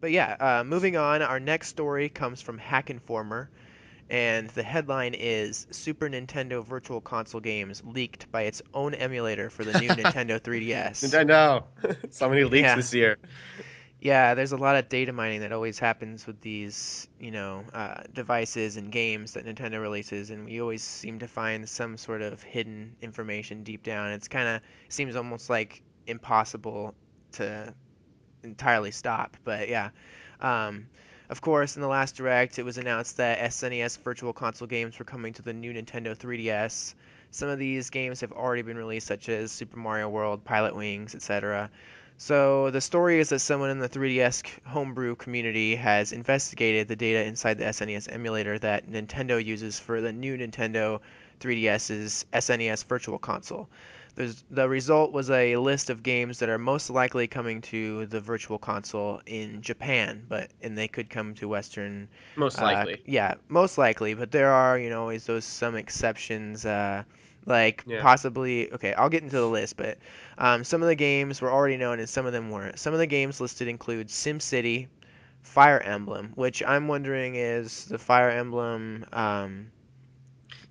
But yeah, moving on, our next story comes from Hack Informer, and the headline is Super Nintendo Virtual Console games leaked by its own emulator for the new Nintendo 3DS. Nintendo. So many leaks Yeah, this year. yeah, there's a lot of data mining that always happens with these, devices and games that Nintendo releases, and we always seem to find some sort of hidden information deep down. It's kind of seems almost like impossible to entirely stop, but yeah. Um, of course, in the last direct, it was announced that SNES Virtual Console games were coming to the new Nintendo 3DS. Some of these games have already been released, such as Super Mario World, Pilot Wings, etc. So the story is that someone in the 3DS homebrew community has investigated the data inside the SNES emulator that Nintendo uses for the new Nintendo 3DS's SNES Virtual Console. The result was a list of games that are most likely coming to the Virtual Console in Japan, and they could come to Western, Most likely. yeah, most likely. But there are, always those some exceptions, like Yeah. possibly. Okay, I'll get into the list, but some of the games were already known and some of them weren't. Some of the games listed include SimCity, Fire Emblem, which I'm wondering is the Fire Emblem.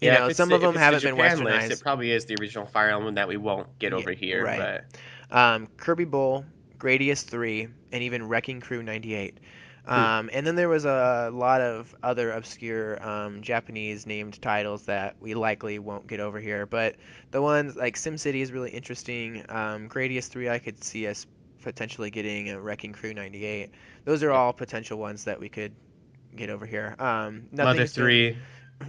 Yeah, Some of if them it's the haven't been Japan list, it westernized. probably is the original Fire Emblem that we won't get Yeah, over here, right. but Kirby Bowl, Gradius 3, and even Wrecking Crew 98. hmm. And then there was a lot of other obscure Japanese named titles that we likely won't get over here. But the ones like SimCity is really interesting. Gradius 3, I could see us potentially getting a Wrecking Crew 98. Those are Yeah. all potential ones that we could get over here. Mother Nothing's been 3.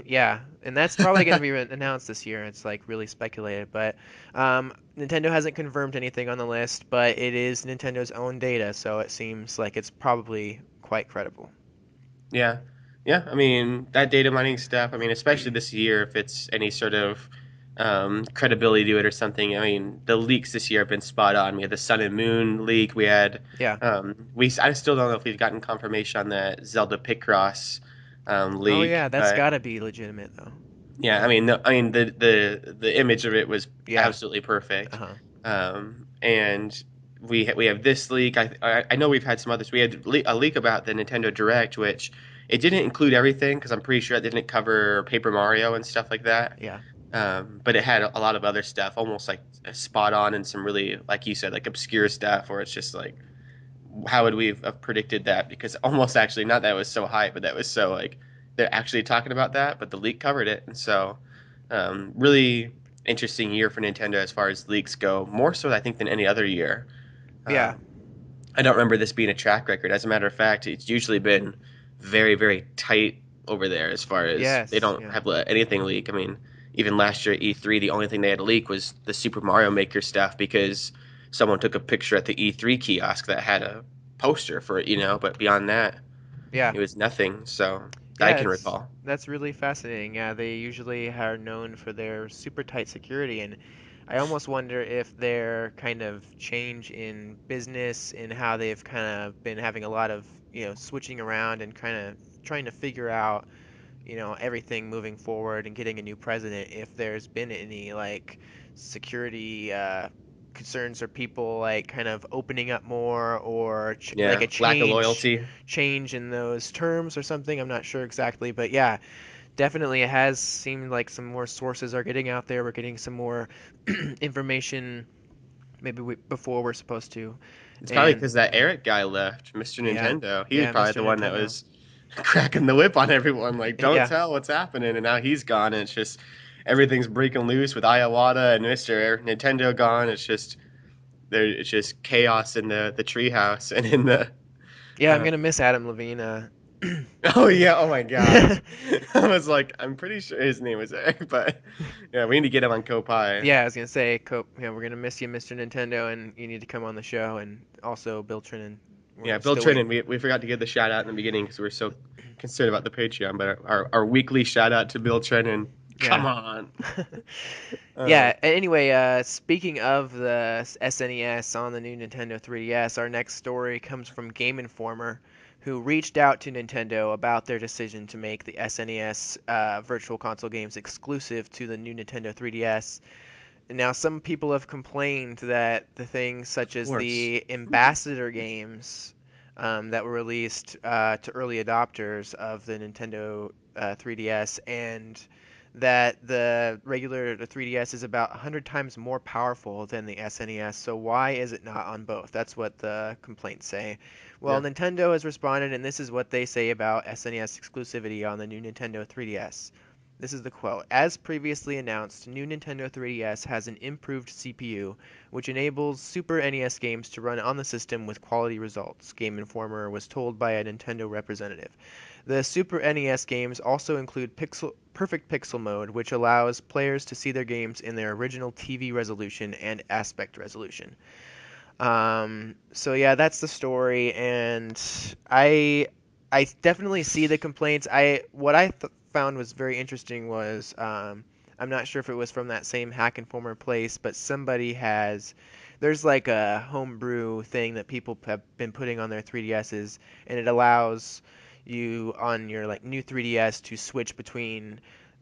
yeah, and that's probably going to be announced this year. It's like really speculated, but Nintendo hasn't confirmed anything on the list, but it is Nintendo's own data, so it seems like it's probably quite credible. Yeah. Yeah, I mean, that data mining stuff, I mean, especially this year, if it's any sort of credibility to it or something, I mean, the leaks this year have been spot on. We had the Sun and Moon leak. We had, Yeah. I still don't know if we've gotten confirmation on the Zelda Picross Oh leak, yeah, that's but got to be legitimate though. yeah, I mean, the image of it was Yeah. absolutely perfect. Uh-huh. And we have this leak. I know we've had some others. We had a leak about the Nintendo Direct, which it didn't include everything because I'm pretty sure it didn't cover Paper Mario and stuff like that. Yeah. But it had a lot of other stuff, almost like spot on and some really, like you said, like obscure stuff, where it's just like, how would we have predicted that? Because almost actually, not that it was so hype, but that was so like they're actually talking about that, but the leak covered it, and so really interesting year for Nintendo as far as leaks go. More so, I think, than any other year. Yeah. Um, I don't remember this being a track record. As a matter of fact, it's usually been very, very tight over there as far as they Yes. don't Yeah. have let anything leak. I mean, even last year at E3, the only thing they had to leak was the Super Mario Maker stuff because someone took a picture at the E3 kiosk that had a poster for it, but beyond that, Yeah. it was nothing. So that I Yeah, can it's recall. that's really fascinating. Yeah, they usually are known for their super tight security, and I almost wonder if their kind of change in business and how they've kind of been having a lot of, switching around and kind of trying to figure out, everything moving forward and getting a new president, if there's been any like security concerns or people like kind of opening up more or like Yeah, a lack of change loyalty. change in those terms or something. I'm not sure exactly, but yeah, definitely it has seemed like some more sources are getting out there. We're getting some more information maybe before we're supposed to. It's probably And because that yeah, Eric guy left, Mr. yeah, Nintendo. He was yeah, probably Mr. the one that Nintendo. was cracking the whip on everyone, like, don't Yeah, tell what's happening. And now he's gone, and it's just everything's breaking loose with Iwata and Mr. Nintendo gone. It's just chaos in the treehouse and in the. yeah, I'm Uh, gonna miss Adam Levine. oh yeah! Oh my gosh! I was like, I'm pretty sure his name was Eric, but yeah, we need to get him on Koppai. Yeah, I was gonna say, Cope, we're gonna miss you, Mr. Nintendo, and you need to come on the show, and also Bill Trinan. Yeah, We're Bill still Trinan. waiting. We forgot to give the shout out in the beginning because we are so concerned about the Patreon, but our weekly shout out to Bill Trinan. Come Yeah. on. Uh, Yeah, anyway, speaking of the SNES on the new Nintendo 3DS, our next story comes from Game Informer, who reached out to Nintendo about their decision to make the SNES Virtual Console games exclusive to the new Nintendo 3DS. Now, some people have complained that the things of such as course. the ambassador games that were released to early adopters of the Nintendo 3DS, and that the 3DS is about 100 times more powerful than the SNES. So why is it not on both? That's what the complaints say. Well, Yeah. Nintendo has responded, and this is what they say about SNES exclusivity on the new Nintendo 3DS. This is the quote. As previously announced, new Nintendo 3DS has an improved CPU, which enables Super NES games to run on the system with quality results, Game Informer was told by a Nintendo representative. The Super NES games also include Perfect Pixel Mode, which allows players to see their games in their original TV resolution and aspect resolution. So yeah, that's the story, and I I definitely see the complaints. What I found was very interesting was I'm not sure if it was from that same Hack Informer place, but somebody has there's like a homebrew thing that people have been putting on their 3DSs, and it allows you on your like new 3DS to switch between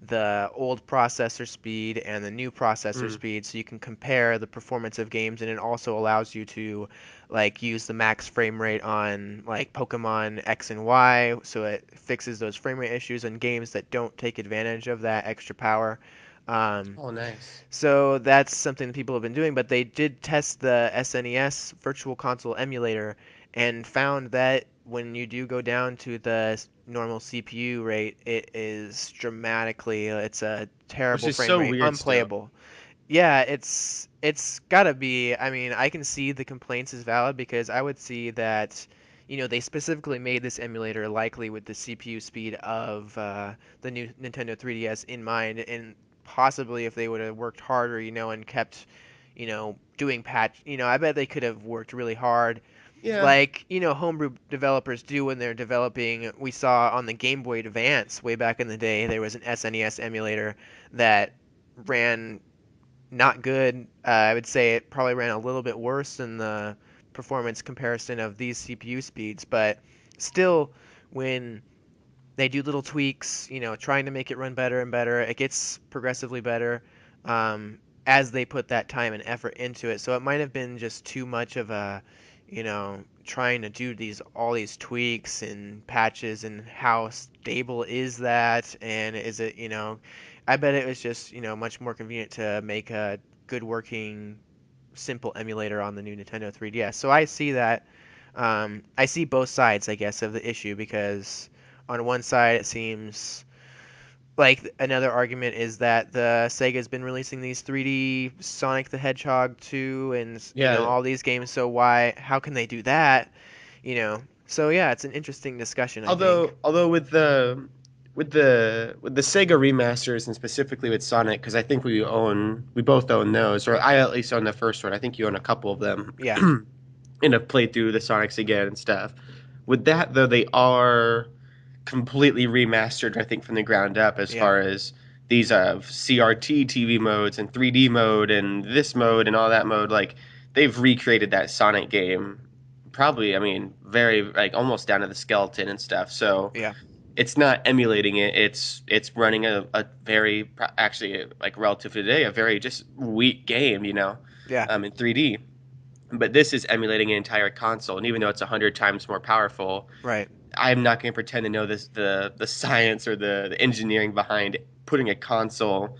the old processor speed and the new processor Mm. speed so you can compare the performance of games, and it also allows you to like use the max frame rate on like Pokemon X and Y so it fixes those frame rate issues on games that don't take advantage of that extra power. um, Oh, nice. so that's something that people have been doing, but they did test the SNES Virtual Console emulator and found that when you do go down to the normal CPU rate, it is dramatically, it's a Which terrible is frame so rate, weird still. unplayable. Yeah, it's gotta be. I mean, I can see the complaints is valid because I would see that, they specifically made this emulator likely with the CPU speed of the new Nintendo 3DS in mind, and possibly if they would have worked harder, and kept, doing patch, I bet they could have worked really hard, Yeah. like, homebrew developers do when they're developing. We saw on the Game Boy Advance way back in the day, there was an SNES emulator that ran not good. I would say it probably ran a little bit worse than the performance comparison of these CPU speeds, but still, when they do little tweaks, trying to make it run better and better, it gets progressively better as they put that time and effort into it. So it might have been just too much of a, trying to do all these tweaks and patches, and how stable is that, and is it, I bet it was just, much more convenient to make a good working simple emulator on the new Nintendo 3DS. So I see that. I see both sides, I guess, of the issue, because on one side it seems like another argument is that the Sega's been releasing these 3D Sonic the Hedgehog 2 and Yeah. all these games, so how can they do that? So yeah, it's an interesting discussion, I think. Although with the Sega remasters and specifically with Sonic, because I think we both own those, or I at least own the first one. I think you own a couple of them, Yeah, and have played through the Sonics again and stuff. With that though, they are completely remastered. I think from the ground up as yeah, far as these CRT TV modes and 3D mode and this mode and all that mode. Like they've recreated that Sonic game. Probably, I mean, very like almost down to the skeleton and stuff. So yeah, it's not emulating it. It's running a very actually like relative to today a very just weak game, yeah, in 3D. But this is emulating an entire console, and even though it's 100 times more powerful, right, I'm not going to pretend to know the science or the engineering behind putting a console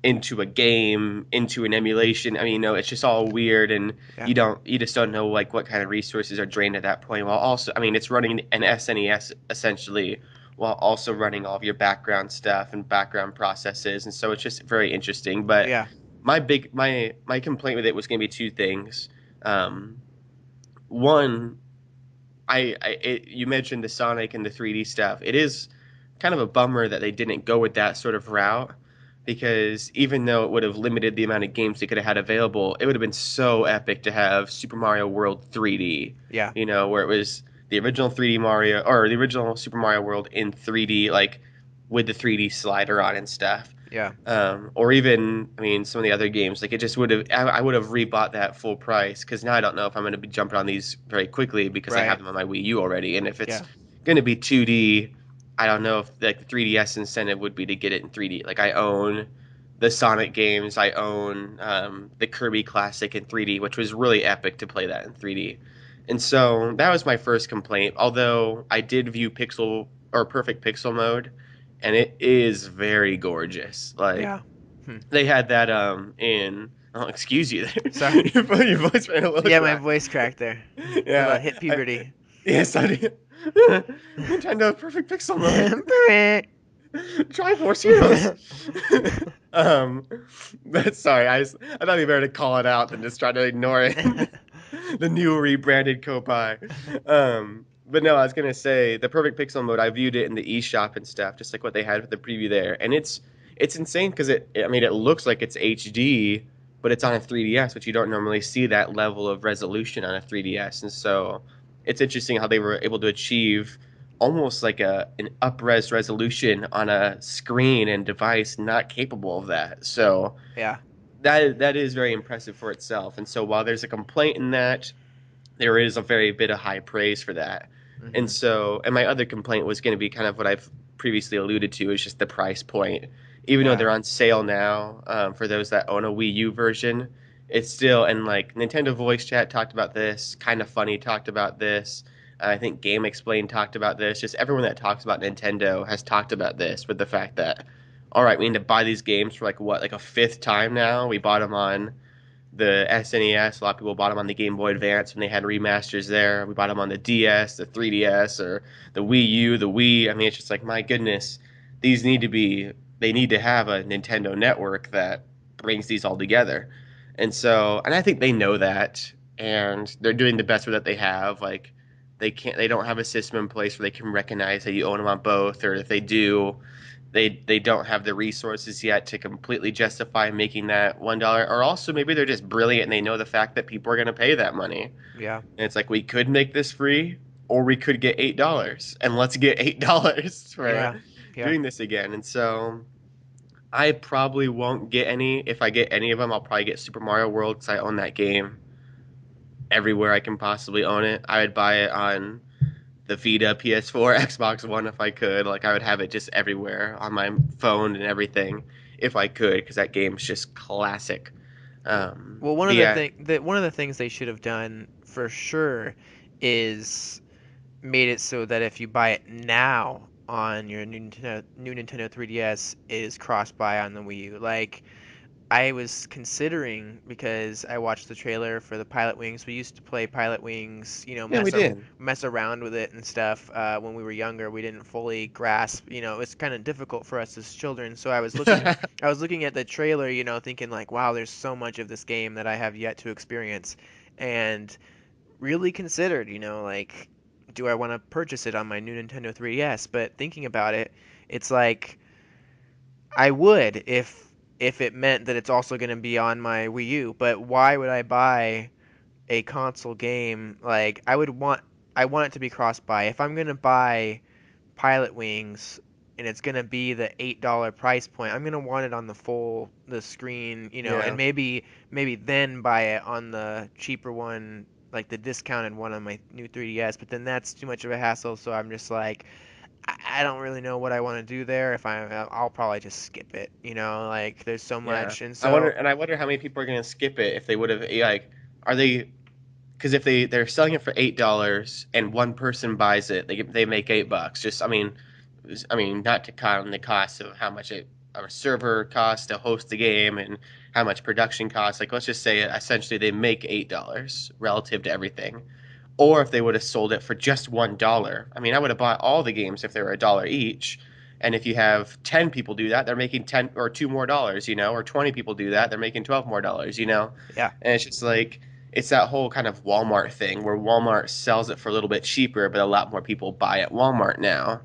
into a game, into an emulation. I mean, no, it's just all weird, and yeah, you just don't know like what kind of resources are drained at that point. While also, I mean, it's running an SNES essentially, while also running all of your background stuff and background processes, and so it's just very interesting. But yeah, my complaint with it was going to be two things. Um, One, you mentioned the Sonic and the 3D stuff. It is kind of a bummer that they didn't go with that sort of route because even though it would have limited the amount of games they could have had available, it would have been so epic to have Super Mario World 3D, yeah, where it was the original 3D Mario or the original Super Mario World in 3D, like with the 3D slider on and stuff. yeah, Or even, I mean, some of the other games, like it just would have, I would have rebought that full price because now I don't know if I'm going to be jumping on these very quickly because I have right, them on my Wii U already. And if it's yeah, going to be 2D, I don't know if like the 3DS incentive would be to get it in 3D. Like I own the Sonic games, I own the Kirby Classic in 3D, which was really epic to play that in 3D. And so that was my first complaint. Although I did view Pixel or Perfect Pixel mode, and it is very gorgeous. Like Yeah. Hmm. they had that in. Oh, excuse you there. Sorry. Your voice ran a little Yeah, my crack. voice cracked there. A little Yeah. hit puberty. Yes, I did. Nintendo Perfect Pixel mode. Triforce Heroes. um, but sorry, I thought you better to call it out than just try to ignore it. The new rebranded Koppai. But no, I was gonna say the Perfect Pixel mode. I viewed it in the eShop and stuff, just like what they had with the preview there, and it's insane because I mean, it looks like it's HD, but it's on a 3DS, which you don't normally see that level of resolution on a 3DS, and so it's interesting how they were able to achieve almost like an up-res resolution on a screen and device not capable of that. So Yeah. that is very impressive for itself. And so while there's a complaint in that, there is a very bit of high praise for that. And Hmm. so, and my other complaint was going to be kind of what I've previously alluded to, is just the price point. Even though Yeah. they're on sale now, for those that own a Wii U version, it's still, and like Nintendo Voice Chat talked about this, Kind of Funny talked about this. I think Game Explain talked about this. Just everyone that talks about Nintendo has talked about this with the fact that, all right, we need to buy these games for like what, like a fifth time now. We bought them on the SNES. A lot of people bought them on the Game Boy Advance when they had remasters there. We bought them on the DS, the 3DS, or the Wii U, the Wii. I mean, it's just like, my goodness, these need to be, they need to have a Nintendo network that brings these all together. And so, and I think they know that, and they're doing the best with that they have. Like, they don't have a system in place where they can recognize that you own them on both, or if they do, they don't have the resources yet to completely justify making that $1, or also maybe they're just brilliant and they know the fact that people are going to pay that money, Yeah. and it's like, we could make this free, or we could get $8, and let's get $8 for Yeah. Yeah. doing this again. And so I probably won't get any. If I get any of them, I'll probably get Super Mario World because I own that game everywhere I can possibly own it. I would buy it on the Vita, PS4, Xbox One if I could. Like, I would have it just everywhere on my phone and everything if I could, because that game's just classic. Well, But yeah, one of the things they should have done for sure is made it so that if you buy it now on your new Nintendo 3DS, it is cross-buy on the Wii U. Like, I was considering, because I watched the trailer for the Pilot Wings. We used to play Pilot Wings, yeah, we did. mess around with it and stuff when we were younger. We didn't fully grasp, it's kind of difficult for us as children. So I was looking at the trailer, thinking like, wow, there's so much of this game that I have yet to experience, and really considered, like, do I want to purchase it on my new Nintendo 3DS? But thinking about it, it's like I would if it meant that it's also going to be on my Wii U. But why would I buy a console game? Like, I want it to be cross-buy. If I'm going to buy Pilot Wings and it's going to be the $8 price point, I'm going to want it on the screen, and Yeah, maybe then buy it on the cheaper one, like the discounted one on my new 3DS. But then that's too much of a hassle, so I'm just like, I don't really know what I want to do there. I'll probably just skip it. Like, there's so yeah. much, and I wonder, so and I wonder how many people are going to skip it if they would have, like, are they? Because if they're selling it for $8 and one person buys it, they make $8. Just, I mean, not to count the cost of how much a server costs to host the game and how much production costs. Like, let's just say essentially they make $8 relative to everything. Or if they would have sold it for just $1, I mean, I would have bought all the games if they were a dollar each. And if you have 10 people do that, they're making 10 or two more dollars, or 20 people do that, they're making 12 more dollars. yeah, And it's just like, it's that whole kind of Walmart thing where Walmart sells it for a little bit cheaper, but a lot more people buy at Walmart now.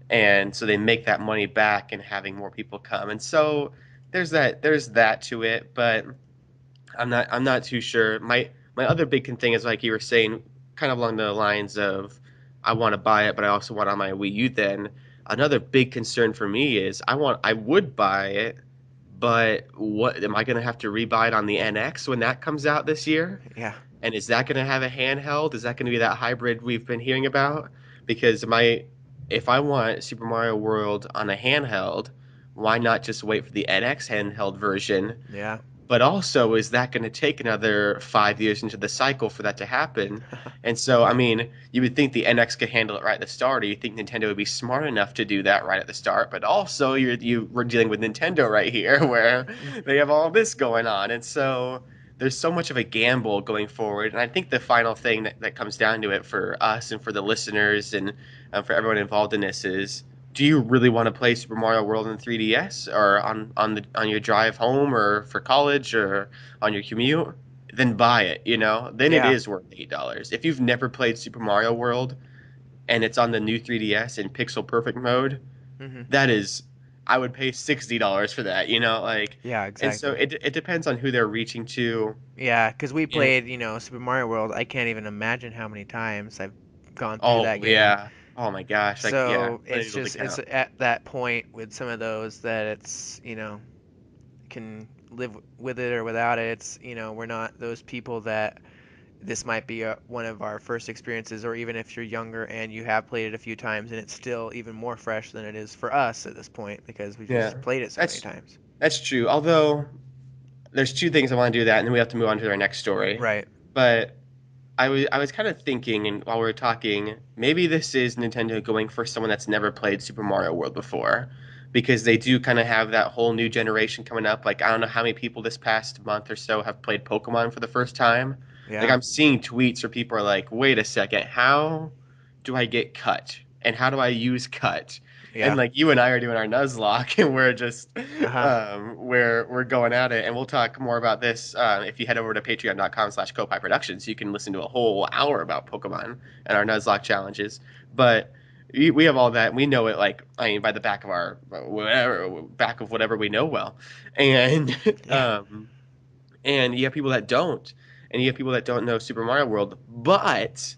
And so they make that money back and having more people come. And so there's that to it, but I'm not too sure. My other big thing is, like you were saying, kind of along the lines of, I want to buy it, but I also want it on my Wii U. Then another big concern for me is, I would buy it, but what am I going to have to rebuy it on the NX when that comes out this year? yeah, And is that going to have a handheld? Is that going to be that hybrid we've been hearing about? Because if I want Super Mario World on a handheld, why not just wait for the NX handheld version? yeah. but also, is that going to take another 5 years into the cycle for that to happen? And so, I mean, you would think the NX could handle it right at the start, or you think Nintendo would be smart enough to do that right at the start. But also, we're dealing with Nintendo right here, where Mm. they have all this going on, and so there's so much of a gamble going forward. And I think the final thing that comes down to it for us and for the listeners and for everyone involved in this is, do you really want to play Super Mario World in 3DS or on your drive home or for college or on your commute? Then buy it, you know? Then it Yeah. is worth $8. If you've never played Super Mario World and it's on the new 3DS in pixel perfect mode, Hmm. that is, I would pay $60 for that, you know, like, Yeah, and so exactly. it depends on who they're reaching to. Yeah, because we And played, Super Mario World. I can't even imagine how many times I've gone through that oh game. yeah. Oh my gosh, like yeah, So not it's able to just it's count. at that point with some of those that it's, can live with it or without it. It's, we're not those people that this might be one of our first experiences, or even if you're younger and you have played it a few times and it's still even more fresh than it is for us at this point because we've Yeah. just played it so many That's times. that's true. Although there's two things I want to do that, and then we have to move on to our next story. Right. But I was kind of thinking, and while we were talking, maybe this is Nintendo going for someone that's never played Super Mario World before, because they do kind of have that whole new generation coming up. Like I don't know how many people this past month or so have played Pokemon for the first time. Like Yeah. I'm seeing tweets where people are like, "Wait a second, how do I get cut? And how do I use cut?" And Yeah. like you and I are doing our Nuzlocke, and we're just Uh-huh. we're going at it, and we'll talk more about this if you head over to patreon.com/Koppai Productions. You can listen to a whole hour about Pokemon and our Nuzlocke challenges. But we have all that. We know it like I mean by the back of our whatever back of whatever we know well, and Yeah. and you have people that don't, and you have people that don't know Super Mario World. But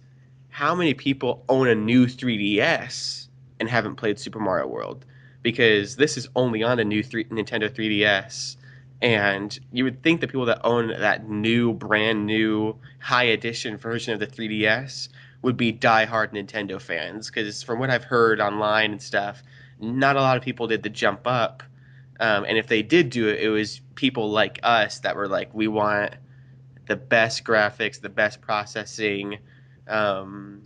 how many people own a new 3DS and haven't played Super Mario World? Because this is only on a new Nintendo 3DS, and you would think the people that own that new, brand new, high edition version of the 3DS would be diehard Nintendo fans. Because from what I've heard online and stuff, not a lot of people did the jump up, and if they did do it, it was people like us that were like, we want the best graphics, the best processing.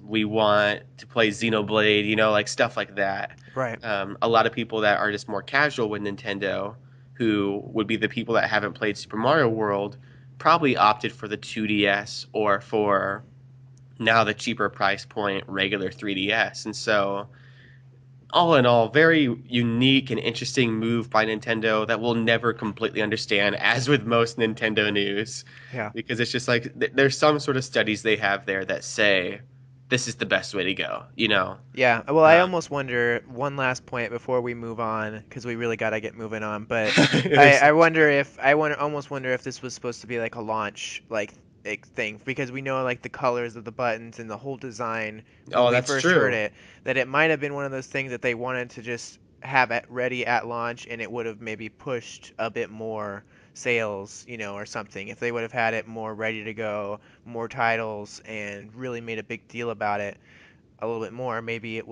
We want to play Xenoblade, you know, like stuff like that. Right. A lot of people that are just more casual with Nintendo, who would be the people that haven't played Super Mario World, probably opted for the 2DS or for now the cheaper price point regular 3DS. And so all in all, very unique and interesting move by Nintendo that we'll never completely understand, as with most Nintendo news, Yeah. because it's just like there's some sort of studies they have there that say this is the best way to go, you know? Yeah, well, I Um, almost wonder one last point before we move on, because we really got to get moving on. But I, there's, I wonder if I wonder almost wonder if this was supposed to be like a launch thing, because we know like the colors of the buttons and the whole design when oh, we that's first heard true. it, that it might have been one of those things that they wanted to just have it ready at launch, and it would have maybe pushed a bit more sales, or something. If they would have had it more ready to go, more titles, and really made a big deal about it a little bit more, maybe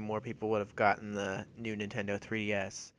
more people would have gotten the new Nintendo 3DS.